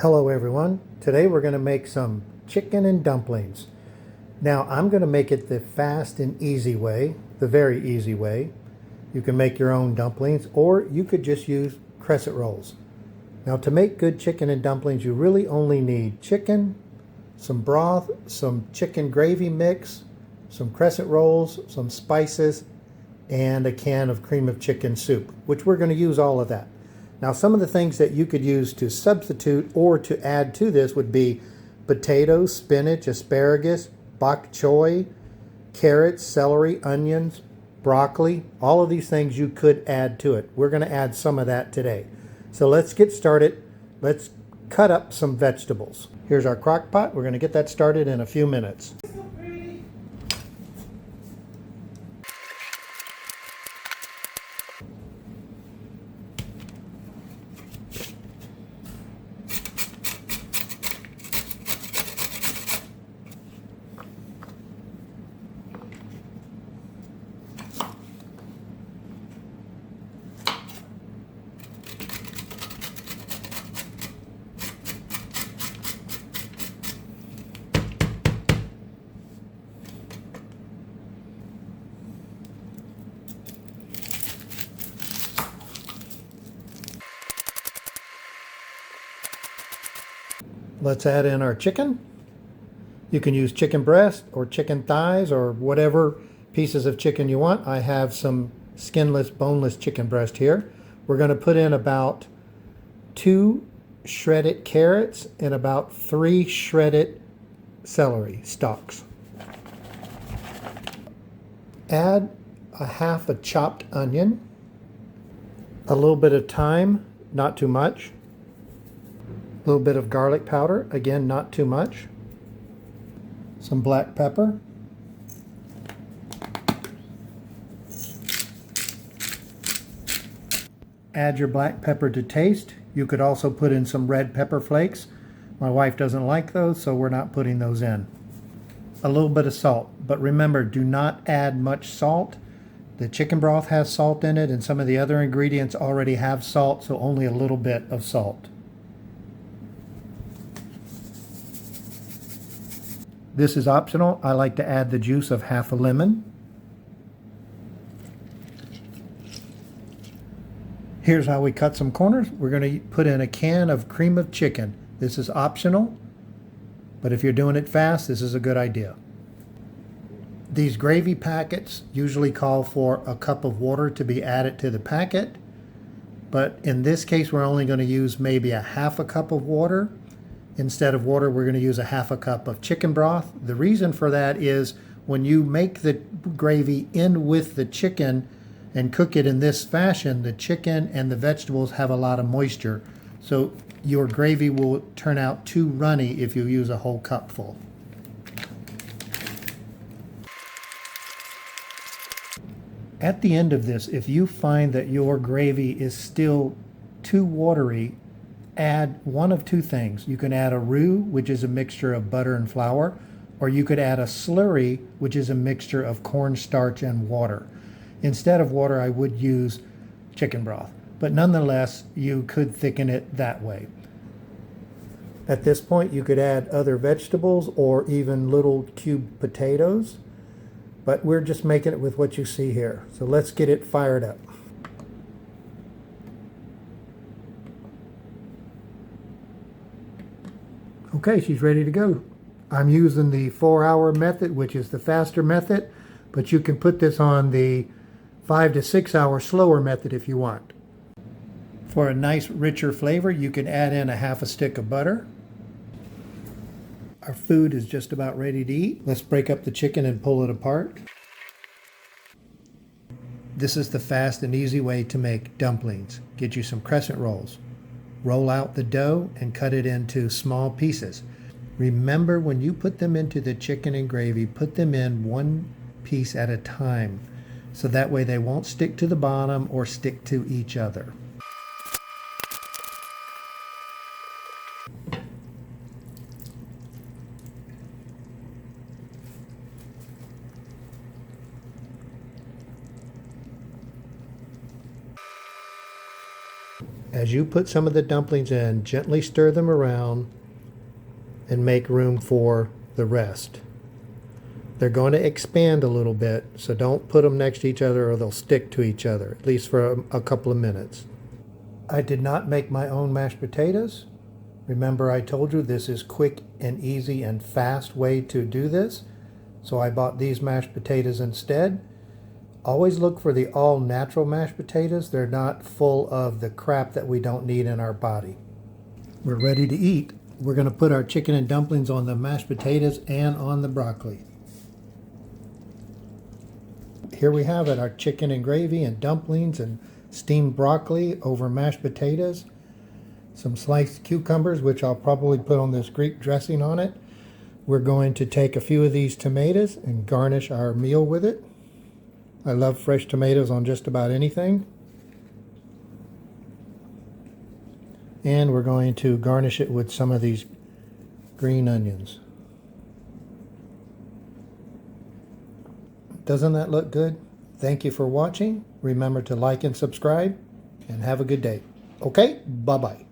Hello everyone. Today we're going to make some chicken and dumplings. Now I'm going to make it the fast and easy way, the very easy way. You can make your own dumplings or you could just use crescent rolls. Now to make good chicken and dumplings you really only need chicken, some broth, some chicken gravy mix, some crescent rolls, some spices, and a can of cream of chicken soup, which we're going to use all of that. Now some of the things that you could use to substitute or to add to this would be potatoes, spinach, asparagus, bok choy, carrots, celery, onions, broccoli. All of these things you could add to it. We're going to add some of that today. So let's get started. Let's cut up some vegetables. Here's our crock pot. We're going to get that started in a few minutes. Let's add in our chicken. You can use chicken breast or chicken thighs or whatever pieces of chicken you want. I have some skinless, boneless chicken breast here. We're going to put in about 2 shredded carrots and about 3 shredded celery stalks. Add a half a chopped onion, a little bit of thyme, not too much, a little bit of garlic powder, again not too much, some black pepper, add your black pepper to taste. You could also put in some red pepper flakes. My wife doesn't like those, so we're not putting those in. A little bit of salt, but remember, do not add much salt. The chicken broth has salt in it and some of the other ingredients already have salt, so only a little bit of salt. This is optional. I like to add the juice of half a lemon. Here's how we cut some corners. We're going to put in a can of cream of chicken. This is optional, but if you're doing it fast, this is a good idea. These gravy packets usually call for a cup of water to be added to the packet, but in this case we're only going to use maybe a half a cup of water. Instead of water, we're going to use a half a cup of chicken broth. The reason for that is when you make the gravy in with the chicken and cook it in this fashion, the chicken and the vegetables have a lot of moisture. So your gravy will turn out too runny if you use a whole cup full. At the end of this, if you find that your gravy is still too watery, add one of two things. You can add a roux, which is a mixture of butter and flour, or you could add a slurry, which is a mixture of cornstarch and water. Instead of water, I would use chicken broth, but nonetheless, you could thicken it that way. At this point, you could add other vegetables or even little cubed potatoes, but we're just making it with what you see here. So let's get it fired up. Okay, she's ready to go. I'm using the 4-hour method, which is the faster method, but you can put this on the 5 to 6 hour slower method if you want. For a nice richer flavor, you can add in a half a stick of butter. Our food is just about ready to eat. Let's break up the chicken and pull it apart. This is the fast and easy way to make dumplings. Get you some crescent rolls. Roll out the dough and cut it into small pieces. Remember, when you put them into the chicken and gravy, put them in one piece at a time, so that way they won't stick to the bottom or stick to each other. As you put some of the dumplings in, gently stir them around and make room for the rest. They're going to expand a little bit, so don't put them next to each other or they'll stick to each other, at least for a couple of minutes. I did not make my own mashed potatoes. Remember, I told you this is quick and easy and fast way to do this. So I bought these mashed potatoes instead. Always look for the all natural mashed potatoes. They're not full of the crap that we don't need in our body. We're ready to eat. We're going to put our chicken and dumplings on the mashed potatoes and on the broccoli. Here we have it, our chicken and gravy and dumplings and steamed broccoli over mashed potatoes. Some sliced cucumbers, which I'll probably put on this Greek dressing on it. We're going to take a few of these tomatoes and garnish our meal with it. I love fresh tomatoes on just about anything. And we're going to garnish it with some of these green onions. Doesn't that look good? Thank you for watching. Remember to like and subscribe, and have a good day. Okay, bye-bye.